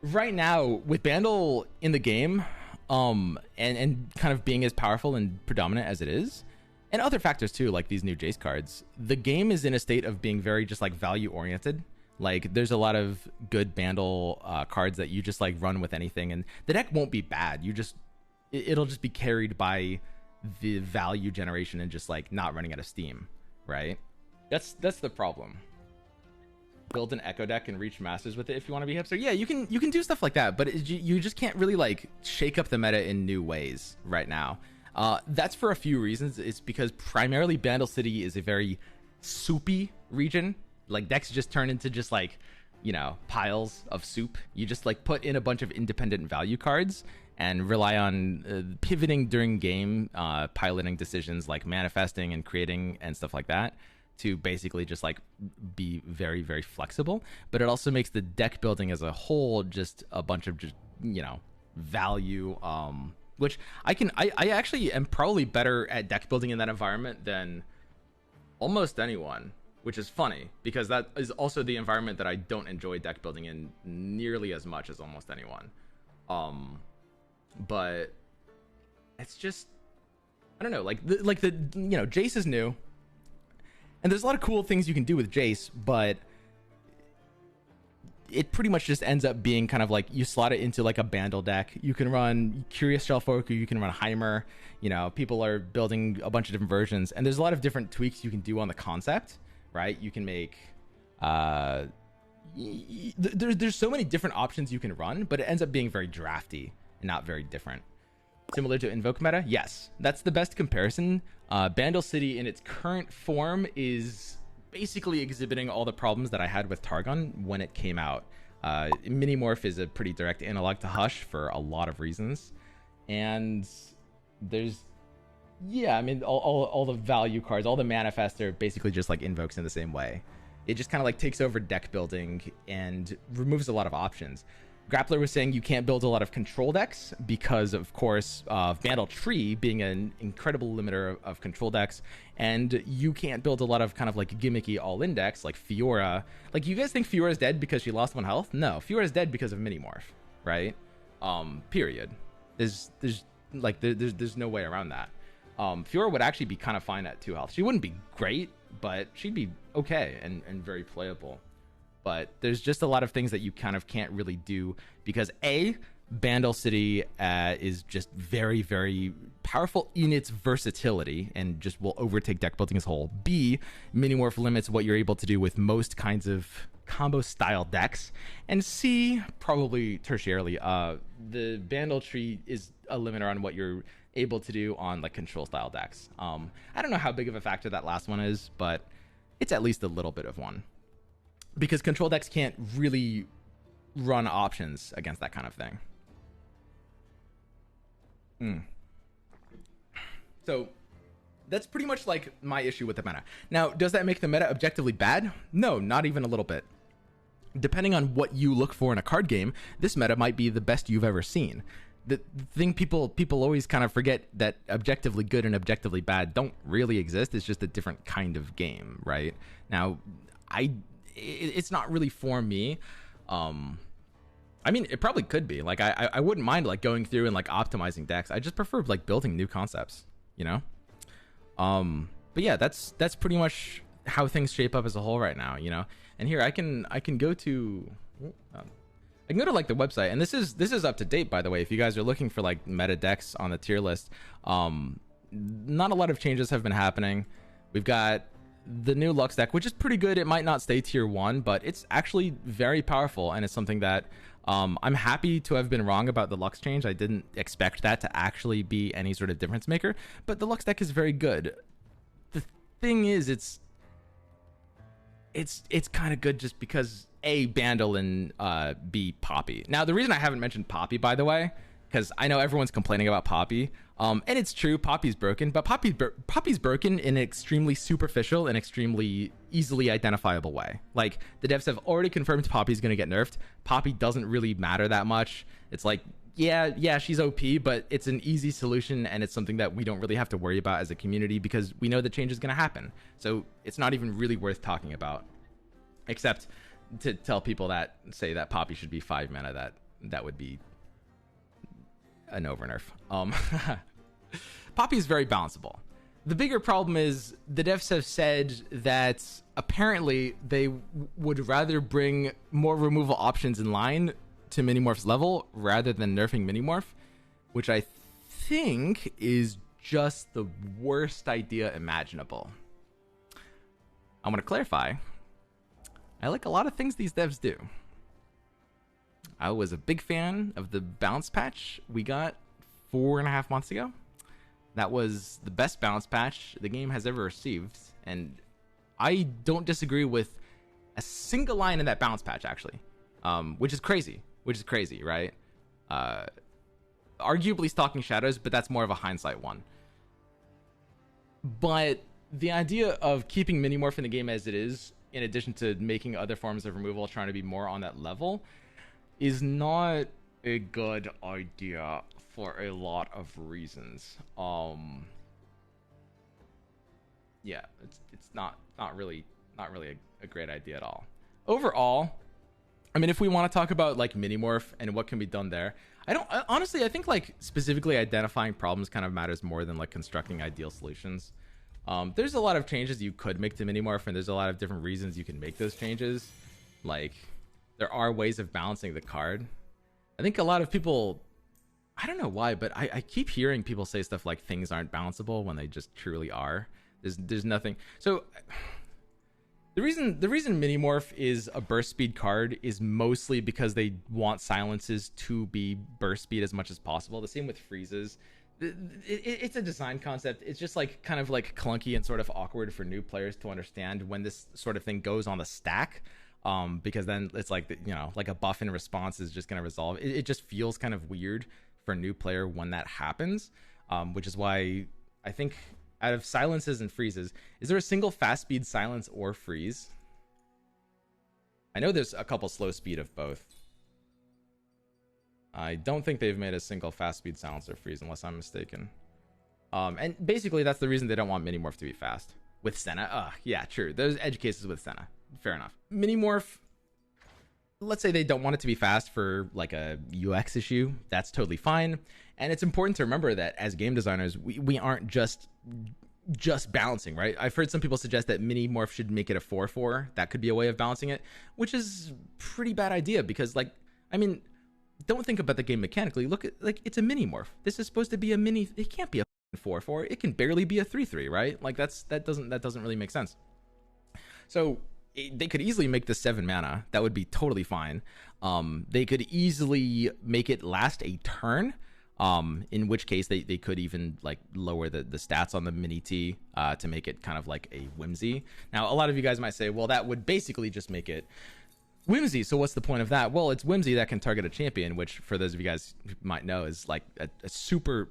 right now with Bandle in the game, and kind of being as powerful and predominant as it is, and other factors too, like these new Jace cards, the game is in a state of being very just like value oriented. Like there's a lot of good Bandle cards that you just like run with anything, and the deck won't be bad. It'll just be carried by the value generation and just like not running out of steam, right? That's the problem. Build an echo deck and reach masters with it if you want to be hipster. Yeah, you can do stuff like that, but you just can't really like shake up the meta in new ways right now. That's for a few reasons. It's because primarily Bandle City is a very soupy region. Like decks just turn into just like, piles of soup. You just like put in a bunch of independent value cards and rely on pivoting during game, piloting decisions like manifesting and creating and stuff like that to basically just like be very, very flexible. But it also makes the deck building as a whole just a bunch of just, value, which I actually am probably better at deck building in that environment than almost anyone, which is funny because that is also the environment that I don't enjoy deck building in nearly as much as almost anyone. But it's just, I don't know, like the Jace is new, and there's a lot of cool things you can do with Jace, but it pretty much just ends up being kind of like you slot it into like a Bandle deck. You can run Curious Shellfork, or you can run Heimer. People are building a bunch of different versions, and there's a lot of different tweaks you can do on the concept, right? You can make there's so many different options you can run, but it ends up being very drafty and not very different. Similar to Invoke meta? Yes, that's the best comparison. Bandle City in its current form is basically exhibiting all the problems that I had with Targon when it came out. Minimorph is a pretty direct analog to Hush for a lot of reasons. And there's, all the value cards, all the manifests are basically just like invokes in the same way. It just kind of like takes over deck building and removes a lot of options. Grappler was saying you can't build a lot of control decks because, of course, Bandle Tree being an incredible limiter of control decks, and you can't build a lot of kind of like gimmicky all-in decks like Fiora. Like, you guys think Fiora's dead because she lost 1 health? No, Fiora's dead because of Minimorph, right? Period. There's no way around that. Fiora would actually be kind of fine at 2 health. She wouldn't be great, but she'd be okay and very playable. But there's just a lot of things that you kind of can't really do because Bandle City is just very, very powerful in its versatility and just will overtake deck building as a whole. B, Minimorph limits what you're able to do with most kinds of combo style decks. And C, probably tertiarily, the Bandle Tree is a limiter on what you're able to do on like control style decks. I don't know how big of a factor that last one is, but it's at least a little bit of one. Because control decks can't really run options against that kind of thing. So that's pretty much like my issue with the meta. Now, does that make the meta objectively bad? No, not even a little bit. Depending on what you look for in a card game, this meta might be the best you've ever seen. The thing people always kind of forget that objectively good and objectively bad don't really exist. It's just a different kind of game, right? Now, it's not really for me. I mean, it probably could be. Like, I wouldn't mind like going through and like optimizing decks. I just prefer like building new concepts, But yeah, that's pretty much how things shape up as a whole right now, And here I can go to like the website, and this is up to date, by the way. If you guys are looking for like meta decks on the tier list, not a lot of changes have been happening. We've got the new Lux deck, which is pretty good. It might not stay tier 1, but it's actually very powerful, and it's something that I'm happy to have been wrong about the Lux change. I didn't expect that to actually be any sort of difference maker, but the Lux deck is very good. The thing is, it's kind of good just because A, Bandle, and B, Poppy. Now, the reason I haven't mentioned Poppy, by the way, because I know everyone's complaining about Poppy, and it's true, Poppy's broken, but Poppy's broken in an extremely superficial and extremely easily identifiable way. Like, the devs have already confirmed Poppy's going to get nerfed. Poppy doesn't really matter that much. It's like, yeah, she's OP, but it's an easy solution, and it's something that we don't really have to worry about as a community because we know the change is going to happen. So it's not even really worth talking about, except to tell people that say that Poppy should be 5 mana, that would be an over nerf. Poppy is very balanceable. The bigger problem is the devs have said that apparently they would rather bring more removal options in line to Minimorph's level rather than nerfing Minimorph, which I think is just the worst idea imaginable. I'm going to clarify. I like a lot of things these devs do. I was a big fan of the bounce patch we got 4.5 months ago. That was the best bounce patch the game has ever received, and I don't disagree with a single line in that bounce patch, actually, which is crazy, right? Arguably Stalking Shadows, but that's more of a hindsight one. But the idea of keeping Minimorph in the game as it is, in addition to making other forms of removal trying to be more on that level, is not a good idea for a lot of reasons. Yeah, it's not really a great idea at all. Overall, I mean, if we want to talk about like Minimorph and what can be done there, honestly, I think like specifically identifying problems kind of matters more than like constructing ideal solutions. There's a lot of changes you could make to Minimorph, and there's a lot of different reasons you can make those changes. Like, there are ways of balancing the card. I think a lot of people, I don't know why, but I keep hearing people say stuff like things aren't balanceable when they just truly are. There's nothing. So the reason Minimorph is a burst speed card is mostly because they want silences to be burst speed as much as possible. The same with freezes. It's a design concept. It's just like kind of like clunky and sort of awkward for new players to understand when this sort of thing goes on the stack. Because then it's like, you know, like a buff in response is just going to resolve. It just feels kind of weird for a new player when that happens, which is why I think out of silences and freezes, is there a single fast speed silence or freeze? I know there's a couple slow speed of both. I don't think they've made a single fast speed silence or freeze unless I'm mistaken. And basically that's the reason they don't want Minimorph to be fast. With Senna, yeah, true. There's edge cases with Senna. Fair enough. Minimorph, let's say they don't want it to be fast for like a UX issue. That's totally fine. And it's important to remember that as game designers, we aren't just balancing, right? I've heard some people suggest that Minimorph should make it a 4/4. That could be a way of balancing it, which is pretty bad idea because, like, I mean, don't think about the game mechanically. Look at, like, it's a Minimorph. This is supposed to be a mini. It can't be a 4/4. It can barely be a 3/3, right? Like that doesn't really make sense. So they could easily make this 7 mana. That would be totally fine. They could easily make it last a turn. In which case they could even like lower the stats on the mini T to make it kind of like a whimsy. Now, a lot of you guys might say, well, that would basically just make it whimsy. So what's the point of that? Well, it's whimsy that can target a champion, which for those of you guys who might know is like a super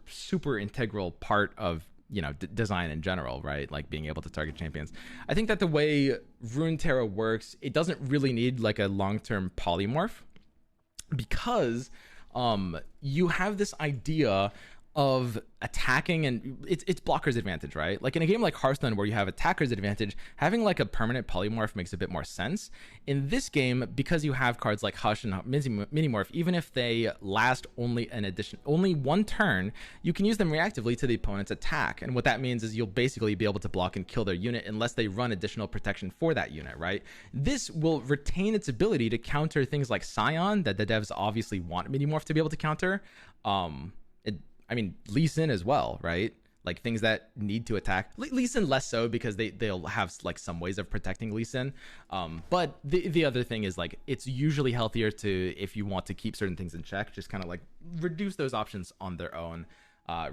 integral part of, you know, design in general, right? Like being able to target champions. I think that the way Runeterra works, it doesn't really need like a long-term polymorph because you have this idea of attacking, and it's blocker's advantage, right? Like in a game like Hearthstone where you have attacker's advantage, having like a permanent polymorph makes a bit more sense. In this game, because you have cards like Hush and Minimorph, even if they last only one turn, you can use them reactively to the opponent's attack. And what that means is you'll basically be able to block and kill their unit unless they run additional protection for that unit, right? This will retain its ability to counter things like Scion that the devs obviously want Minimorph to be able to counter. I mean, Lee Sin as well, right? Like things that need to attack. Lee Sin less so because they'll have like some ways of protecting Lee Sin. But the other thing is like it's usually healthier to, if you want to keep certain things in check, just kind of like reduce those options on their own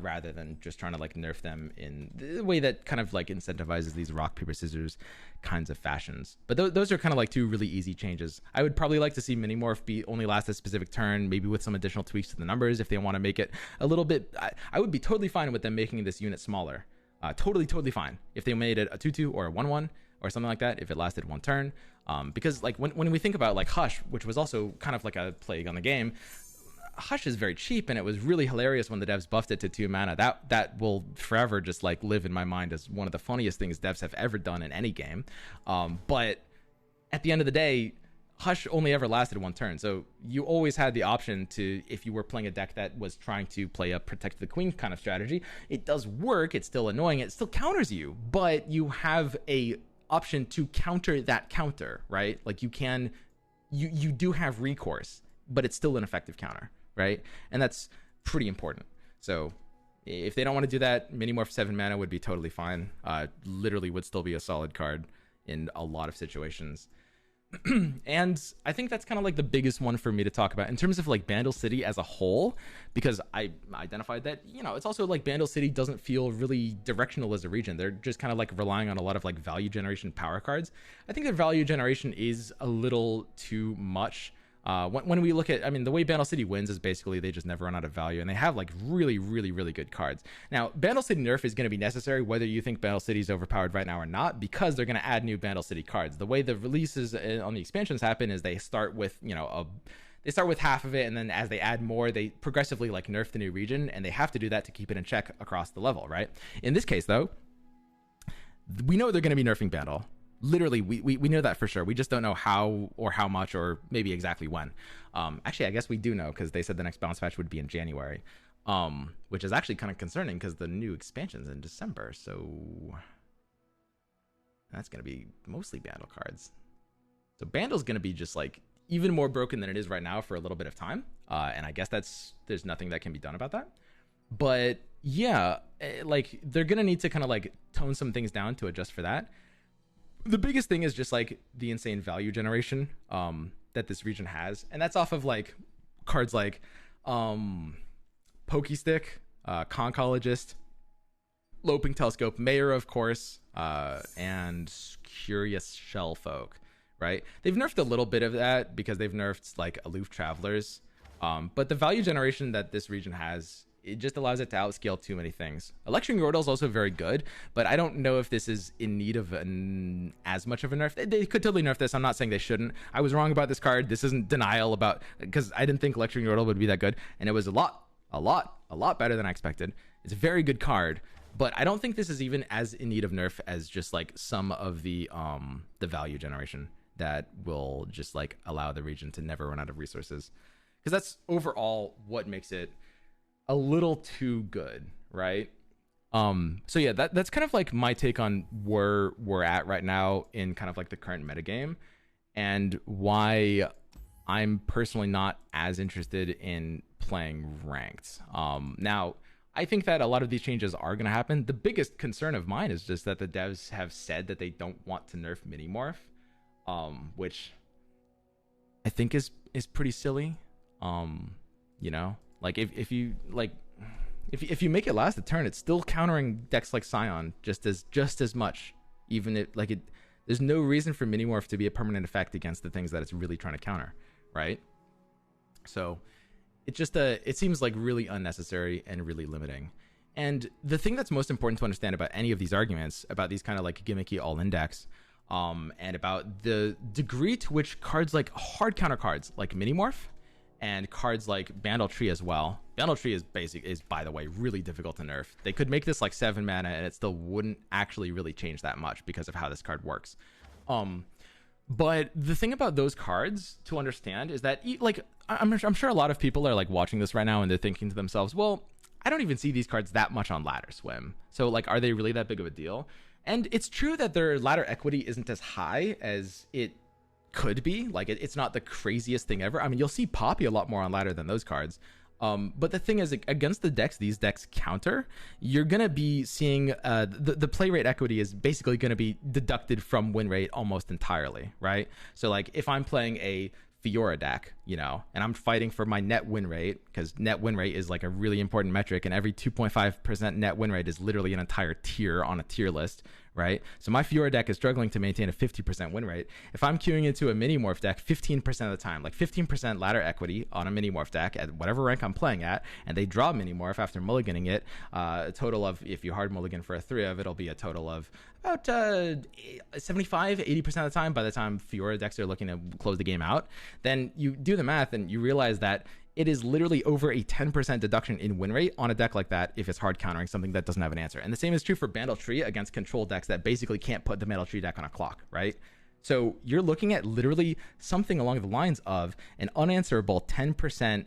rather than just trying to like nerf them in the way that kind of like incentivizes these rock, paper, scissors kinds of fashions. But those are kind of like two really easy changes. I would probably like to see Minimorph be only last a specific turn, maybe with some additional tweaks to the numbers if they want to make it a little bit. I would be totally fine with them making this unit smaller. Totally fine if they made it a 2/2 or a 1/1 or something like that if it lasted one turn. Because like when we think about like Hush, which was also kind of like a plague on the game, Hush is very cheap, and it was really hilarious when the devs buffed it to 2 mana. That will forever just like live in my mind as one of the funniest things devs have ever done in any game. But at the end of the day, Hush only ever lasted one turn, so you always had the option to, if you were playing a deck that was trying to play a protect the queen kind of strategy, it does work. It's still annoying. It still counters you, but you have a option to counter that counter, right? Like you do have recourse, but it's still an effective counter, right? And that's pretty important. So if they don't want to do that, Minimorph 7 mana would be totally fine. Literally would still be a solid card in a lot of situations. And I think that's kind of like the biggest one for me to talk about in terms of like Bandle City as a whole, because I identified that, you know, it's also like Bandle City doesn't feel really directional as a region. They're just kind of like relying on a lot of like value generation power cards. I think their value generation is a little too much. When we look at, I mean, the way Bandle City wins is basically they just never run out of value, and they have like really, really, really good cards. Now, Bandle City nerf is going to be necessary whether you think Bandle City is overpowered right now or not, because they're going to add new Bandle City cards. The way the releases on the expansions happen is they start with, you know, they start with half of it, and then as they add more, they progressively like nerf the new region, and they have to do that to keep it in check across the level, right? In this case, though, we know they're going to be nerfing Bandle. Literally, we know that for sure. We just don't know how or how much or maybe exactly when. Actually, I guess we do know, because they said the next balance patch would be in January, which is actually kind of concerning because the new expansion's in December. So that's going to be mostly Bandle cards. So Bandle's going to be just like even more broken than it is right now for a little bit of time. And I guess there's nothing that can be done about that. But yeah, like they're going to need to kind of like tone some things down to adjust for that. The biggest thing is just like the insane value generation that this region has, and that's off of like cards like Pokestick, Conchologist, Loping Telescope, Mayor, of course, and Curious Shellfolk, right? They've nerfed a little bit of that because they've nerfed like Aloof Travelers, but the value generation that this region has, it just allows it to outscale too many things. Lecturing Yordle is also very good, but I don't know if this is in need of as much of a nerf. They could totally nerf this. I'm not saying they shouldn't. I was wrong about this card. This isn't denial about, because I didn't think Lecturing Yordle would be that good, and it was a lot better than I expected. It's a very good card, but I don't think this is even as in need of nerf as just like some of the value generation that will just like allow the region to never run out of resources, because that's overall what makes it a little too good, right? So yeah, that's kind of like my take on where we're at right now in kind of like the current metagame, and why I'm personally not as interested in playing ranked. Now, I think that a lot of these changes are going to happen. The biggest concern of mine is just that the devs have said that they don't want to nerf Minimorph, which I think is pretty silly. You know, like if you like, if you make it last a turn, it's still countering decks like Scion just as much. Even if like it, there's no reason for Minimorph to be a permanent effect against the things that it's really trying to counter, right? So it just it seems like really unnecessary and really limiting. And the thing that's most important to understand about any of these arguments about these kind of like gimmicky all-in decks, and about the degree to which cards like hard counter cards like Minimorph and cards like Bandle Tree as well. Bandle Tree is by the way really difficult to nerf. They could make this like 7 mana and it still wouldn't actually really change that much because of how this card works. But the thing about those cards to understand is that like I'm sure a lot of people are like watching this right now and they're thinking to themselves, well, I don't even see these cards that much on ladder swim. So like, are they really that big of a deal? And it's true that their ladder equity isn't as high as it could be. Like it's not the craziest thing ever. I mean, you'll see Poppy a lot more on ladder than those cards. But the thing is, against the decks these decks counter, you're going to be seeing the play rate equity is basically going to be deducted from win rate almost entirely, right? So like if I'm playing a Fiora deck, you know, and I'm fighting for my net win rate, because net win rate is like a really important metric, and every 2.5% net win rate is literally an entire tier on a tier list, right? So my Fiora deck is struggling to maintain a 50% win rate. If I'm queuing into a Minimorph deck 15% of the time, like 15% ladder equity on a Minimorph deck at whatever rank I'm playing at, and they draw Minimorph after mulliganing it, a total of, if you hard mulligan for a 3 of, it'll be a total of about 75-80% of the time by the time Fiora decks are looking to close the game out. Then you do the math and you realize that it is literally over a 10% deduction in win rate on a deck like that if it's hard countering something that doesn't have an answer. And the same is true for Bandle Tree against control decks that basically can't put the Bandle Tree deck on a clock, right? So you're looking at literally something along the lines of an unanswerable 10%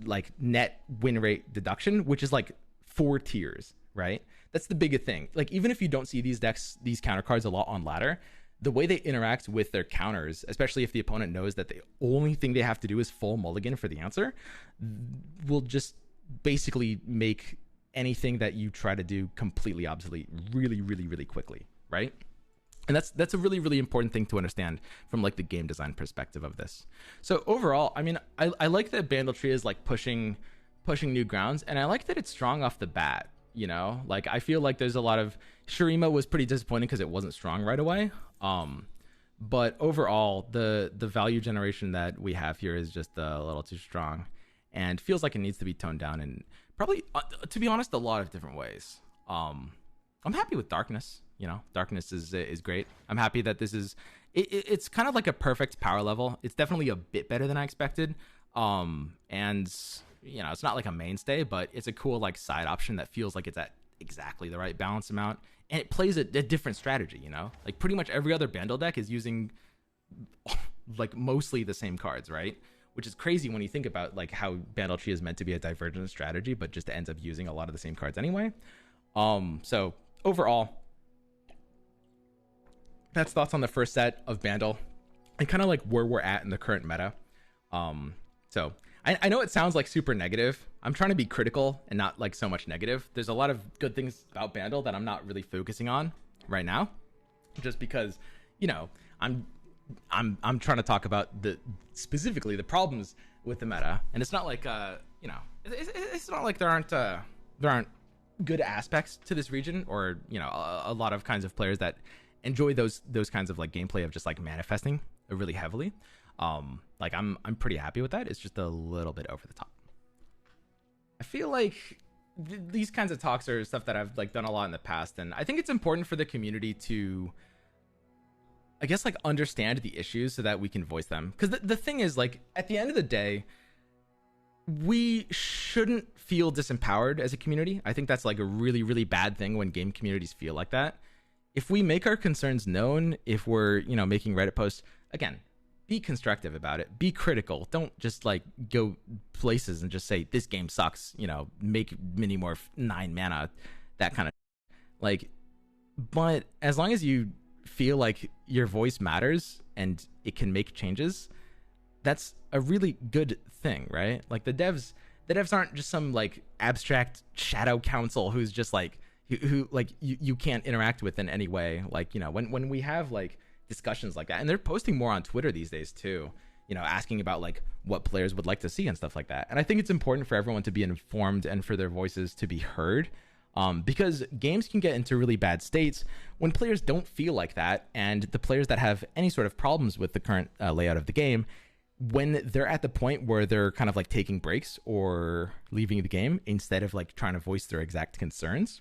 like net win rate deduction, which is like 4 tiers, right? That's the biggest thing. Like, even if you don't see these decks, these counter cards a lot on ladder, the way they interact with their counters, especially if the opponent knows that the only thing they have to do is full mulligan for the answer, will just basically make anything that you try to do completely obsolete really, really, really quickly, right? And that's a really, really important thing to understand from like the game design perspective of this. So overall, I mean, I like that Bandle Tree is like pushing new grounds, and I like that it's strong off the bat. You know, like I feel like there's a lot of Shurima was pretty disappointing because it wasn't strong right away. But overall, the value generation that we have here is just a little too strong, and feels like it needs to be toned down in probably, to be honest, a lot of different ways. I'm happy with Darkness. You know, Darkness is great. I'm happy that this is it's kind of like a perfect power level. It's definitely a bit better than I expected. And you know, it's not like a mainstay, but it's a cool like side option that feels like it's at exactly the right balance amount, and it plays a different strategy. You know, like pretty much every other Bandle deck is using like mostly the same cards, right? Which is crazy when you think about like how Bandle Tree is meant to be a divergent strategy, but just ends up using a lot of the same cards anyway. So overall, that's thoughts on the first set of Bandle and kind of like where we're at in the current meta. So I know it sounds like super negative. I'm trying to be critical and not like so much negative. There's a lot of good things about Bandle that I'm not really focusing on right now, just because, you know, I'm trying to talk about specifically the problems with the meta, and it's not like you know, it's not like there aren't good aspects to this region, or you know, a lot of kinds of players that enjoy those kinds of like gameplay of just like manifesting really heavily. Like I'm pretty happy with that. It's just a little bit over the top. I feel like these kinds of talks are stuff that I've like done a lot in the past, and I think it's important for the community to, I guess, like understand the issues so that we can voice them. Because the thing is, like, at the end of the day, we shouldn't feel disempowered as a community. I think that's like a really, really bad thing when game communities feel like that. If we make our concerns known, if we're, you know, making Reddit posts, again, be constructive about it. Be critical. Don't just like go places and just say this game sucks. You know, make Minimorph 9 mana, that kind of like. But as long as you feel like your voice matters and it can make changes, that's a really good thing, right? Like the devs aren't just some like abstract shadow council who's just like who like you can't interact with in any way. Like, you know, when we have like discussions like that, and they're posting more on Twitter these days too, you know, asking about like what players would like to see and stuff like that. And I think it's important for everyone to be informed and for their voices to be heard, because games can get into really bad states when players don't feel like that, and the players that have any sort of problems with the current layout of the game, when they're at the point where they're kind of like taking breaks or leaving the game instead of like trying to voice their exact concerns,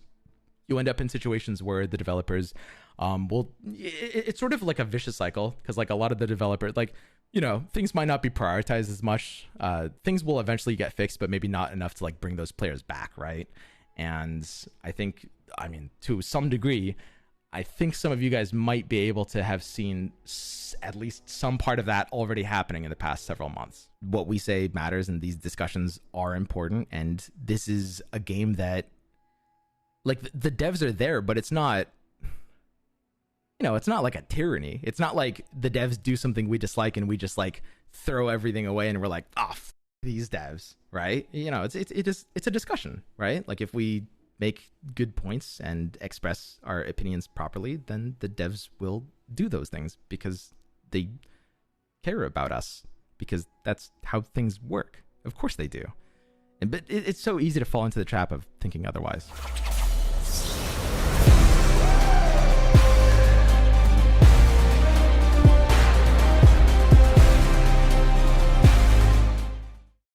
you end up in situations where the developers it's sort of like a vicious cycle, because like a lot of the developers, like, you know, things might not be prioritized as much. Things will eventually get fixed, but maybe not enough to like bring those players back, right? And I think, I mean, to some degree, I think some of you guys might be able to have seen at least some part of that already happening in the past several months. What we say matters, and these discussions are important, and this is a game that, like, the devs are there, but it's not, you know, it's not like a tyranny. It's not like the devs do something we dislike and we just like throw everything away and we're like, oh, these devs, right? You know, it's a discussion, right? Like if we make good points and express our opinions properly, then the devs will do those things because they care about us, because that's how things work. Of course they do. But it's so easy to fall into the trap of thinking otherwise.